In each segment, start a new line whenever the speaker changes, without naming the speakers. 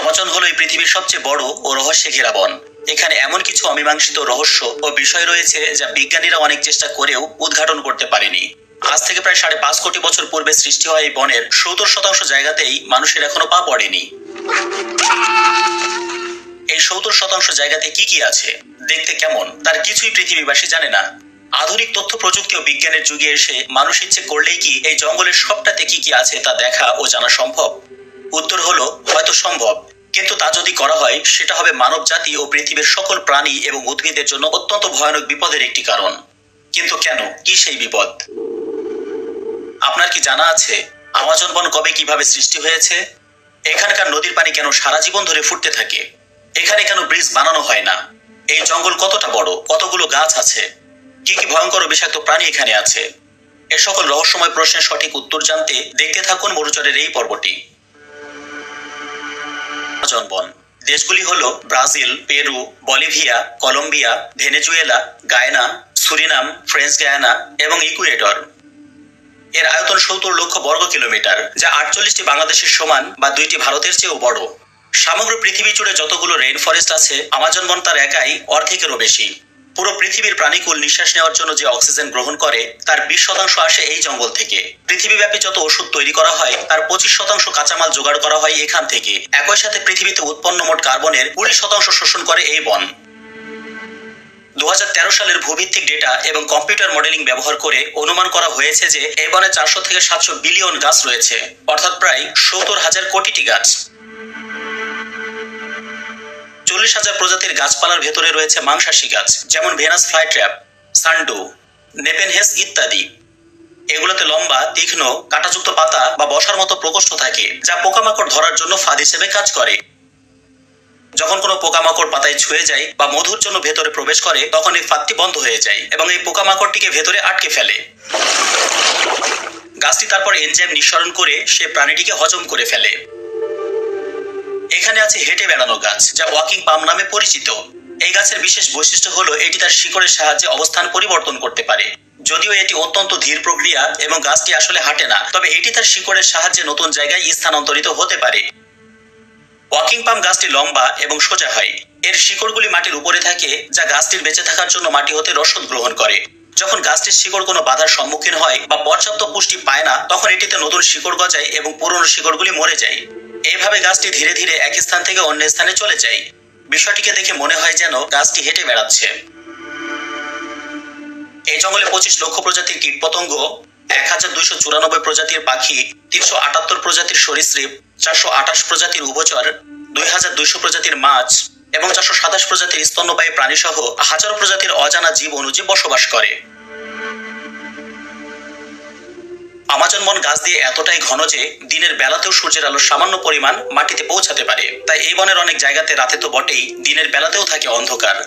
Amazon হলো এই পৃথিবীর সবচেয়ে বড় ও রহস্যে ঘেরা বন। এখানে এমন কিছু অমীমাংসিত রহস্য ও বিষয় রয়েছে যা বিজ্ঞানীরা অনেক চেষ্টা করেও উদ্ঘাটন করতে পারেনি। আজ থেকে প্রায় 5.5 কোটি বছর পূর্বে সৃষ্টি হওয়া এই বনের 70% জায়গাতেই মানুষের এখনো পা পড়েনি। এই 70% জায়গাতে কি কি আছে, দেখতে কেমন, তার কিছুই পৃথিবীবাসী জানে না। আধুনিক তথ্য প্রযুক্তি ও বিজ্ঞানের যুগে এসে মানুষ ইচ্ছে করলেই কি এই জঙ্গলের সবটাতে কি কি আছে তা দেখা ও জানা সম্ভব? উত্তর হলো হয়তো সম্ভব, কিন্তু তা যদি করা হয় সেটা হবে মানব জাতি ও পৃথিবীর সকল প্রাণী এবং উদ্ভিদের জন্য অত্যন্ত ভয়ানক বিপদের একটি কারণ। কিন্তু কেন, কি সেই বিপদ? আপনার কি জানা আছে আমাজন বন কবে কিভাবে সৃষ্টি হয়েছে? এখানকার নদীর পানি কেন সারা জীবন ধরে ফুটতে থাকে? এখানে কেন ব্রিজ বানানো হয় না? এই জঙ্গল কতটা বড়, কতগুলো গাছ আছে, কি কি ভয়ঙ্কর ও বিষাক্ত প্রাণী এখানে আছে? এ সকল রহস্যময় প্রশ্নের সঠিক উত্তর জানতে দেখতে থাকুন মরুচরের এই পর্বটি। আমাজন বন দেশগুলি হলো Brazil, Peru, Bolivia, Colombia, Venezuela, Guyana, Suriname, French Guiana এবং ইকুয়েডর। এর আয়তন 70 লক্ষ বর্গ কিলোমিটার, যা 48টি বাংলাদেশের সমান বা 2টি ভারতের চেয়েও বড়। সমগ্র পৃথিবী জুড়ে যতগুলো রেইন ফরেস্ট আছে, আমাজন বন তার একাই অর্ধেকেরও বেশি। পুরো পৃথিবীর প্রাণীকুল নিঃশ্বাস নেওয়ার জন্য যে অক্সিজেন গ্রহণ করে তার 20% আসে এই জঙ্গল থেকে। পৃথিবীব্যাপী যত ওষুধ তৈরি করা হয় তার 25% কাঁচামাল জোগাড় করা হয় এখান থেকে। একই সাথে পৃথিবীতে উৎপন্ন মোট কার্বনের 20% শোষণ করে এই বন। 2013 সালের ভূভিত্তিক ডেটা এবং কম্পিউটার মডেলিং ব্যবহার করে অনুমান করা হয়েছে যে এই বনে 400 থেকে 700 বিলিয়ন গাছ রয়েছে, অর্থাৎ প্রায় 70,000 কোটিটি গাছ। 40,000 প্রজাতির গাছপালার ভেতরে রয়েছে মাংসাশী গাছ, যেমন ভেনাস ফ্লাইট্র্যাপ, সান্ডু, নেপেনহেস ইত্যাদি। এগুলোতে লম্বা, তীক্ষ্ণ, কাঁটাযুক্ত পাতা বা বসার মতো প্রকোষ্ঠ থাকে, যা পোকামাকড় ধরার জন্য ফাঁদ হিসেবে কাজ করে। যখন কোনো পোকামাকড় পাতায় ছুঁয়ে যায় বা মধুর জন্য ভেতরে প্রবেশ করে তখন এই ফাঁদটি বন্ধ হয়ে যায় এবং এই পোকামাকড়টিকে ভেতরে আটকে ফেলে। গাছটি তারপর এনজাইম নিঃসরণ করে সে প্রাণীটিকে হজম করে ফেলে। এখানে আছে হেঁটে বেড়ানো গাছ, যা ওয়াকিং পাম নামে পরিচিত। এই গাছের বিশেষ বৈশিষ্ট্য হলো এটি তার শিকড়ের সাহায্যে অবস্থান পরিবর্তন করতে পারে। যদিও এটি অত্যন্ত ধীর প্রক্রিয়া এবং গাছটি আসলে হাঁটে না, তবে এটি তার শিকড়ের সাহায্যে নতুন জায়গায় স্থানান্তরিত হতে পারে। ওয়াকিং পাম গাছটি লম্বা এবং সোজা হয়। এর শিকড়গুলি মাটির উপরে থাকে, যা গাছটির বেঁচে থাকার জন্য মাটি হতে রসদ গ্রহণ করে। যখন গাছটির শিকড় কোনো বাধার সম্মুখীন হয় বা পর্যাপ্ত পুষ্টি পায় না, তখন এটিতে নতুন শিকড় গজায় এবং পুরনো শিকড়গুলি মরে যায়। এইভাবে গাছটি ধীরে ধীরে এক স্থান থেকে অন্য স্থানে চলে যায়। বিষয়টিকে দেখে মনে হয় যেন গাছটি হেঁটে বেড়াচ্ছে। এই জঙ্গলে 25 লক্ষ প্রজাতির কীটপতঙ্গ, 1294 প্রজাতির পাখি, 378 প্রজাতির সরীসৃপ, 428 প্রজাতির উভচর, 2200 প্রজাতির মাছ এবং 427 প্রজাতির স্তন্যপায়ী প্রাণী সহ হাজারো প্রজাতির অজানা জীব অনুজীব বসবাস করে। আমাজন বন গাছ দিয়ে এতটাই ঘন যে দিনের বেলাতেও সূর্যের আলো সামান্য পরিমাণ মাটিতে পৌঁছাতে পারে। তাই এই বনের অনেক জায়গাতে রাতে তো বটেই, দিনের বেলাতেও থাকে অন্ধকার।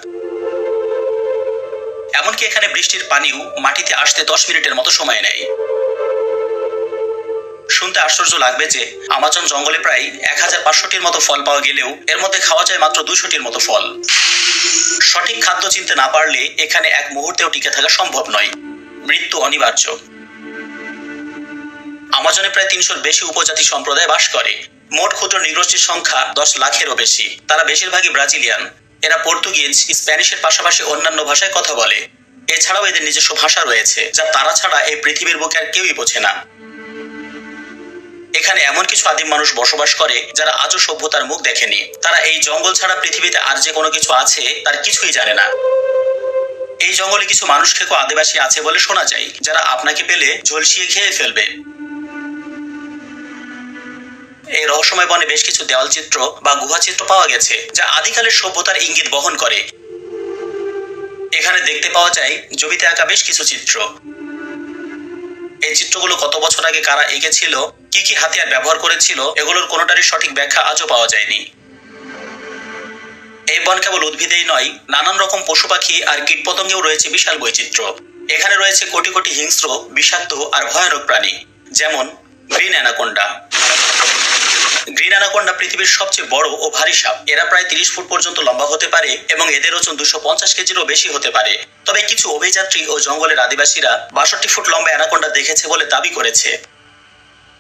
এমনকি এখানে বৃষ্টির পানিও মাটিতে আসতে 10 মিনিটের মতো সময় নেয়। শুনতে আশ্চর্য লাগবে যে আমাজন জঙ্গলে প্রায় 1500টির মতো ফল পাওয়া গেলেও এর মধ্যে খাওয়া যায় মাত্র 200টির মতো ফল। সঠিক খাদ্য চিনতে না পারলে এখানে এক মুহূর্তেও টিকে থাকা সম্ভব নয়, মৃত্যু অনিবার্য। আমাজনে প্রায় 300-র বেশি উপজাতি সম্প্রদায় বাস করে। মোট ক্ষুদ্র নৃগোষ্ঠীর সংখ্যা 10 লাখেরও বেশি। তারা বেশিরভাগই ব্রাজিলিয়ান। এরা পর্তুগিজ, স্প্যানিশের পাশাপাশি অন্যান্য ভাষায় কথা বলে। এছাড়াও এদের নিজস্ব ভাষা রয়েছে, যা তারা ছাড়া এই পৃথিবীর বুকে আর কেউই বোঝে না। এখানে এমন কিছু আদিম মানুষ বসবাস করে যারা আজও সভ্যতার মুখ দেখেনি। তারা এই জঙ্গল ছাড়া পৃথিবীতে আর যে কোনো কিছু আছে তার কিছুই জানে না। এই জঙ্গলে কিছু মানুষ খেকো আদিবাসী আছে বলে শোনা যায়, যারা আপনাকে পেলে ঝলসিয়ে খেয়ে ফেলবে। এই রহস্যময় বনে বেশ কিছু দেওয়াল চিত্র বা গুহা চিত্র পাওয়া গেছে, যা আদিকালের সভ্যতার ইঙ্গিত বহন করে। এখানে দেখতে পাওয়া যায় জমিতে আঁকা বেশ কিছু চিত্র। এই চিত্রগুলো কত বছর আগে কারা এঁকেছিল, কি কি হাতিয়ার ব্যবহার করেছিল, এগুলোর কোনোটারই সঠিক ব্যাখ্যা আজও পাওয়া যায়নি। এই বন কেবল উদ্ভিদেই নয়, নানান রকম পশু পাখি আর কীটপতঙ্গেও রয়েছে বিশাল বৈচিত্র্য। এখানে রয়েছে কোটি কোটি হিংস্র, বিষাক্ত আর ভয়ানক প্রাণী, যেমন গ্রিন অ্যানাকোন্ডা। গ্রিন অ্যানাকোন্ডা পৃথিবীর সবচেয়ে বড় ও ভারী সাপ। এরা প্রায় 30 ফুট পর্যন্ত লম্বা হতে পারে এবং এদের ওজন 250 কেজিরও বেশি হতে পারে। তবে কিছু অভিযাত্রী ও জঙ্গলের আদিবাসীরা 62 ফুট লম্বা অ্যানাকোন্ডা দেখেছে বলে দাবি করেছে।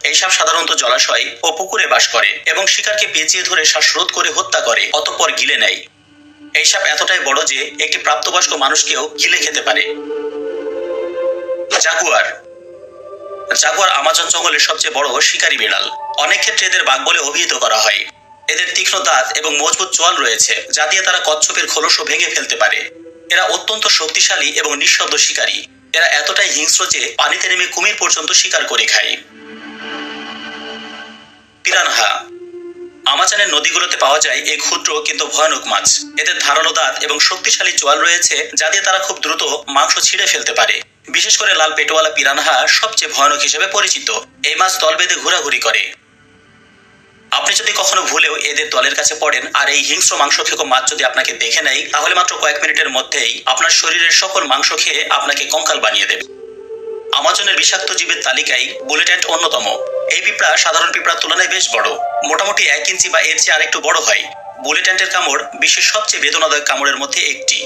এই সাপ সাধারণত জলাশয় ও পুকুরে বাস করে এবং শিকারকে পেঁচিয়ে ধরে শ্বাসরোধ করে হত্যা করে, অতঃপর গিলে নেয়। এই সাপ এতটাই বড় যে একটি প্রাপ্তবয়স্ক মানুষকেও গিলে খেতে পারে। জাগুয়ার। জাগুয়ার আমাজন জঙ্গলের সবচেয়ে বড় শিকারী বিড়াল। অনেক ক্ষেত্রে এদের বাঘ বলে অভিহিত করা হয়। এদের তীক্ষ্ণ দাঁত এবং মজবুত চোয়াল রয়েছে, যা দিয়ে তারা কচ্ছপের খোলসও ভেঙে ফেলতে পারে। এরা অত্যন্ত শক্তিশালী এবং নিঃশব্দ শিকারী। এরা এতটাই হিংস্র যে পানিতে নেমে কুমির পর্যন্ত শিকার করে খায়। পিরানহা। আমাজনের নদীগুলোতে পাওয়া যায় এই ক্ষুদ্র কিন্তু ভয়ানক মাছ। এদের ধারালো দাঁত এবং শক্তিশালী চোয়াল রয়েছে, যা দিয়ে তারা খুব দ্রুত মাংস ছিঁড়ে ফেলতে পারে। বিশেষ করে লাল পেটওয়ালা পিরানহা সবচেয়ে ভয়ানক হিসেবে পরিচিত। এই মাছ তল বেঁধে ঘোরাঘুরি করে। আপনি যদি কখনো ভুলেও এদের দলের কাছে পড়েন আর এই হিংস্র মাংস খেকো মাছ যদি আপনাকে দেখে নেয়, তাহলে মাত্র কয়েক মিনিটের মধ্যেই আপনার শরীরের সকল মাংস খেয়ে আপনাকে কঙ্কাল বানিয়ে দেবে। আমাজনের বিষাক্ত জীবের তালিকায় বুলেট অ্যান্ট অন্যতম। এই পিঁপড়া সাধারণ পিঁপড়ার তুলনায় বেশ বড়, মোটামুটি 1 ইঞ্চি বা এর চেয়ে আরেকটু বড় হয়। বুলেট অ্যান্টের কামড় বিশ্বের সবচেয়ে বেদনাদায়ক কামড়ের মধ্যে একটি।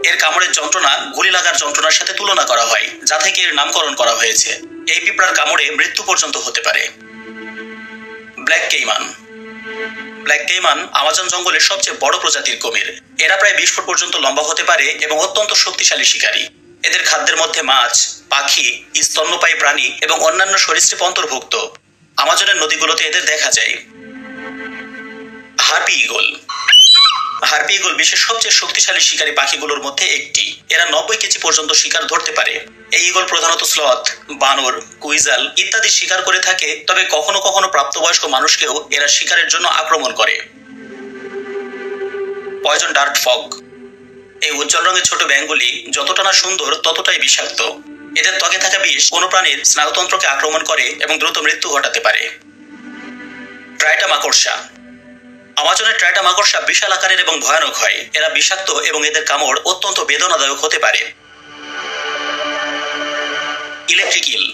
এর কামড়ের যন্ত্রণা গুলি লাগার যন্ত্রণার সাথে তুলনা করা হয়, যা থেকে এর নামকরণ করা হয়েছে। এই পিঁপড়ার কামড়ে মৃত্যু পর্যন্ত হতে পারে। ব্ল্যাক কেইমান। ব্ল্যাক কেইমান আমাজন জঙ্গলের সবচেয়ে বড় প্রজাতির কুমির। এরা প্রায় 20 ফুট পর্যন্ত লম্বা হতে পারে এবং অত্যন্ত শক্তিশালী শিকারী। এদের খাদ্যের মধ্যে মাছ, পাখি, স্তন্যপায়ী প্রাণী এবং অন্যান্য সরীসৃপ অন্তর্ভুক্ত। আমাজনের নদীগুলোতে এদের দেখা যায়। Harpy eagle. হার্পি ঈগল বিশ্বের সবচেয়ে শক্তিশালী শিকারী পাখিগুলোর মধ্যে একটি। এরা 90 কেজি পর্যন্ত শিকার ধরতে পারে। এই ঈগল প্রধানত স্লথ, বানর, কুইজাল ইত্যাদি শিকার করে থাকে, তবে কখনো কখনো প্রাপ্তবয়স্ক মানুষকেও এরা শিকারের জন্য আক্রমণ করে। Poison dart frog. এই উজ্জ্বল রঙের ছোট ব্যাঙগুলি যতটা না সুন্দর ততটাই বিষাক্ত। এদের ত্বকে থাকা বিষ কোনো প্রাণীর স্নায়ুতন্ত্রকে আক্রমণ করে এবং দ্রুত মৃত্যু ঘটাতে পারে। ট্রাইটা মাকড়সা। আমাজনের ট্রাইটা মাকড়সা বিশাল আকারের এবং ভয়ানক হয়। এরা বিষাক্ত এবং এদের কামড় অত্যন্ত বেদনাদায়ক হতে পারে। ইলেকট্রিক ইল।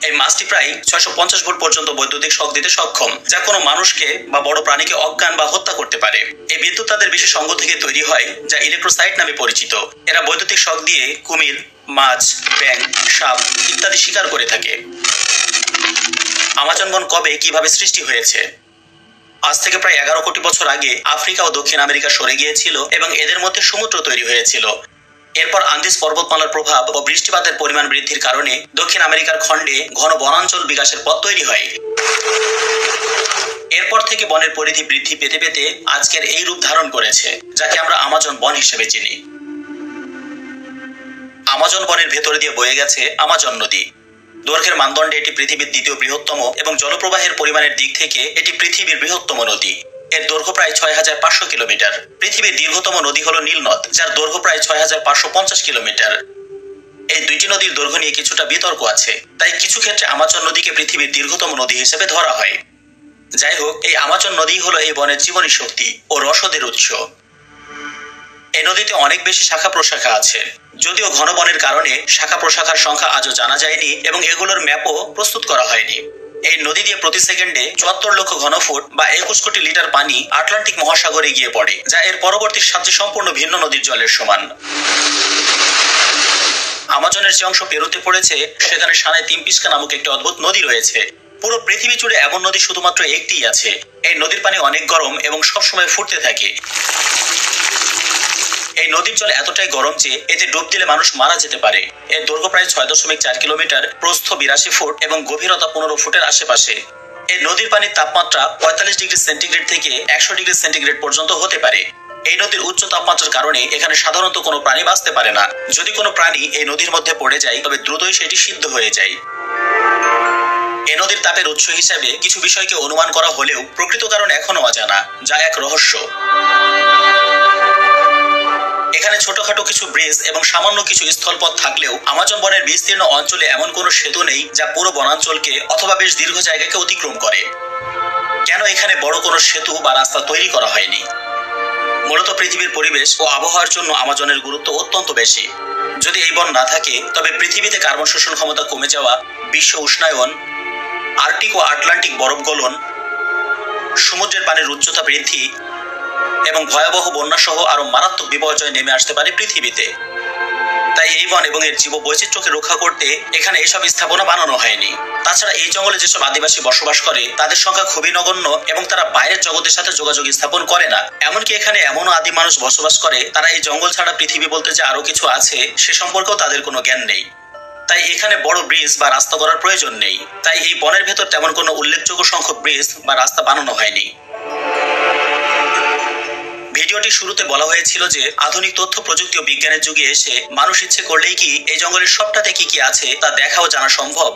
এই মাছটি প্রায় 650 ভোল্ট পর্যন্ত বৈদ্যুতিক শক দিতে সক্ষম, যা কোনো মানুষকে বা বড় প্রাণীকে অজ্ঞান বা হত্যা করতে পারে। এই বিদ্যুৎ তাদের বিশেষ অঙ্গ থেকে তৈরি হয়, যা ইলেকট্রোসাইট নামে পরিচিত। এরা বৈদ্যুতিক শক দিয়ে কুমির, মাছ, ব্যাঙ, সাপ ইত্যাদি শিকার করে থাকে। আমাজন বন কবে কিভাবে সৃষ্টি হয়েছে? আজ থেকে প্রায় 11 কোটি বছর আগে আফ্রিকা ও দক্ষিণ আমেরিকা সরে গিয়েছিল এবং এদের মধ্যে সমুদ্র তৈরি হয়েছিল। এরপর আন্দিজ পর্বতমালার প্রভাব ও বৃষ্টিপাতের পরিমাণ বৃদ্ধির কারণে দক্ষিণ আমেরিকার খণ্ডে ঘন বনাঞ্চল বিকাশের পথ তৈরি হয়। এরপর থেকে বনের পরিধি বৃদ্ধি পেতে পেতে আজকের এই রূপ ধারণ করেছে, যাকে আমরা আমাজন বন হিসেবে চিনি। আমাজন বনের ভেতরে দিয়ে বয়ে গেছে আমাজন নদী। দৈর্ঘ্যের মানদণ্ডে এটি পৃথিবীর দ্বিতীয় বৃহত্তম এবং জলপ্রবাহের পরিমাণের দিক থেকে এটি পৃথিবীর বৃহত্তম নদী। এর দৈর্ঘ্য প্রায় 6500 কিলোমিটার। পৃথিবীর দীর্ঘতম নদী হল নীল নদ, যার দৈর্ঘ্য প্রায় 6550 কিলোমিটার। এই দুইটি নদীর দৈর্ঘ্য নিয়ে কিছুটা বিতর্ক আছে, তাই কিছু ক্ষেত্রে আমাজন নদীকে পৃথিবীর দীর্ঘতম নদী হিসেবে ধরা হয়। যাই হোক, এই আমাজন নদী হলো এই বনের জীবনী শক্তি ও রসদের উৎস। এই নদীতে অনেক বেশি শাখা প্রশাখা আছে, যদিও ঘন বনের কারণে শাখা প্রশাখার সংখ্যা আজও জানা যায়নি এবং এগুলোর ম্যাপও প্রস্তুত করা হয়নি। এই নদী দিয়ে প্রতি সেকেন্ডে 74 লক্ষ ঘনফুট বা 21 কোটি লিটার পানি আটলান্টিক মহাসাগরে গিয়ে পড়ে, যা এর পরবর্তী সবচেয়ে সম্পূর্ণ ভিন্ন নদীর জলের সমান। আমাজনের যে অংশ পেরুতে পড়েছে সেখানে সানাই তিমপিস্কা নামক একটি অদ্ভুত নদী রয়েছে। পুরো পৃথিবী জুড়ে এমন নদী শুধুমাত্র একটিই আছে। এই নদীর পানি অনেক গরম এবং সবসময় ফুটতে থাকে। এই নদীর জল এতটাই গরম যে এতে ডুব দিলে মানুষ মারা যেতে পারে। এর দৈর্ঘ্য প্রায় 6.4 কিলোমিটার, প্রস্থ 82 ফুট এবং গভীরতা 15 ফুটের আশেপাশে। এই নদীর পানির তাপমাত্রা 45 ডিগ্রি সেন্টিগ্রেড থেকে 100 ডিগ্রি সেন্টিগ্রেড পর্যন্ত হতে পারে। এই নদীর উচ্চ তাপমাত্রার কারণে এখানে সাধারণত কোনো প্রাণী বাঁচতে পারে না। যদি কোনো প্রাণী এই নদীর মধ্যে পড়ে যায় তবে দ্রুতই সেটি সিদ্ধ হয়ে যায়। এই নদীর তাপের উৎস হিসেবে কিছু বিষয়কে অনুমান করা হলেও প্রকৃত কারণ এখনো অজানা, যা এক রহস্য। এখানে ছোটখাটো কিছু ব্রিজ এবং সামান্য কিছু স্থলপথ থাকলেও আমাজন বনের বিস্তীর্ণ অঞ্চলে এমন কোনো সেতু নেই যা পুরো বনাঞ্চলকে অথবা বেশ দীর্ঘ জায়গাকে অতিক্রম করে। কেন এখানে বড় কোনো সেতু বা রাস্তা তৈরি করা হয়নি? মূলত পৃথিবীর পরিবেশ ও আবহাওয়ার জন্য আমাজনের গুরুত্ব অত্যন্ত বেশি। যদি এই বন না থাকে তবে পৃথিবীতে কার্বন শোষণ ক্ষমতা কমে যাওয়া, বিশ্ব উষ্ণায়ন, আর্কটিক ও আটলান্টিক বরফ গলন, সমুদ্রের পানির উচ্চতা বৃদ্ধি এবং ভয়াবহ বন্যা সহ আরো মারাত্মক বিপর্যয় নেমে আসতে পারে পৃথিবীতে। তাই এই বন এবং এর জীববৈচিত্র্যকে রক্ষা করতে এখানে এসব স্থাপনা বানানো হয়নি। তাছাড়া এই জঙ্গলে যেসব আদিবাসী বসবাস করে তাদের সংখ্যা খুবই নগণ্য এবং তারা বাইরের জগতের সাথে যোগাযোগ স্থাপন করে না। এমনকি এখানে এমনও আদিম মানুষ বসবাস করে তারা এই জঙ্গল ছাড়া পৃথিবী বলতে যে আরো কিছু আছে সে সম্পর্কেও তাদের কোনো জ্ঞান নেই। তাই এখানে বড় ব্রিজ বা রাস্তা করার প্রয়োজন নেই। তাই এই বনের ভেতর তেমন কোনো উল্লেখযোগ্য সংখ্যক ব্রিজ বা রাস্তা বানানো হয়নি। ভিডিওটি শুরুতে বলা হয়েছিল যে আধুনিক তথ্য প্রযুক্তি ও বিজ্ঞানের যুগে এসে মানুষ ইচ্ছে করলেই কি এই জঙ্গলের সবটাতে কি কি আছে তা দেখা ও জানা সম্ভব।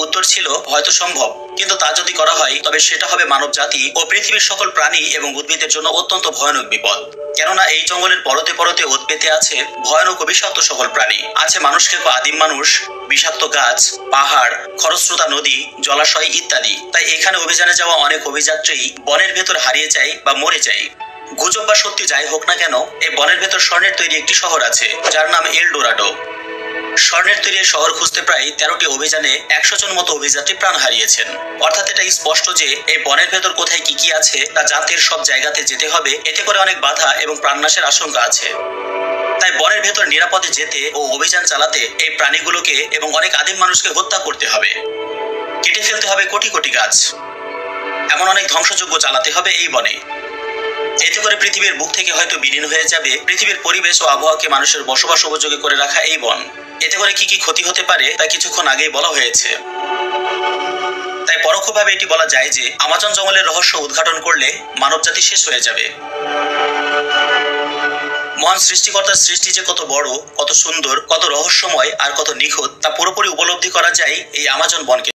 উত্তর ছিল হয়তো সম্ভব, কিন্তু তা যদি করা হয় তবে সেটা হবে মানব জাতি ও পৃথিবীর সকল প্রাণী এবং উদ্ভিদের জন্য অত্যন্ত ভয়ানক বিপদ। কেননা এই জঙ্গলের পরতে পরতে ওত পেতে আছে ভয়ানক ও বিষাক্ত সকল প্রাণী, আছে মানুষ খেকো আদিম মানুষ, বিষাক্ত গাছ, পাহাড়, খরস্রোতা নদী, জলাশয় ইত্যাদি। তাই এখানে অভিযানে যাওয়া অনেক অভিযাত্রী বনের ভেতর হারিয়ে যায় বা মরে যায়। গুজব বা সত্যি যাই হোক না কেন, এই বনের ভেতর স্বর্ণের তৈরি একটি শহর আছে যার নাম এল ডোরাডো। স্বর্ণের তৈরি শহর খুঁজতে প্রায় 13টি অভিযানে 100 জন মতো অভিযাত্রী প্রাণ হারিয়েছেন। অর্থাৎ এটা স্পষ্ট যে এই বনের ভেতর কোথায় কি কি আছে তা জানতে সব জায়গাতে যেতে হবে, এতে করে অনেক বাধা এবং প্রাণনাশের আশঙ্কা আছে। তাই বনের ভেতর নিরাপদে যেতে ও অভিযান চালাতে এই প্রাণীগুলোকে এবং অনেক আদিম মানুষকে হত্যা করতে হবে, কেটে ফেলতে হবে কোটি কোটি গাছ, এমন অনেক ধ্বংসযজ্ঞ চালাতে হবে এই বনে। এতে করে পৃথিবীর বুক থেকে হয়তো বিলীন হয়ে যাবে পৃথিবীর পরিবেশ ও আবহাওয়াকে মানুষের বসবাস উপযোগী করে রাখা এই বন। এতে করে কি কি ক্ষতি হতে পারে তা কিছুক্ষণ আগেই বলা হয়েছে। তাই পরোক্ষভাবে এটি বলা যায় যে আমাজন জঙ্গলের রহস্য উদ্ঘাটন করলে মানবজাতি শেষ হয়ে যাবে। মহান সৃষ্টিকর্তার সৃষ্টি যে কত বড়, কত সুন্দর, কত রহস্যময় আর কত নিখুঁত তা পুরোপুরি উপলব্ধি করা যায় এই আমাজন বনকে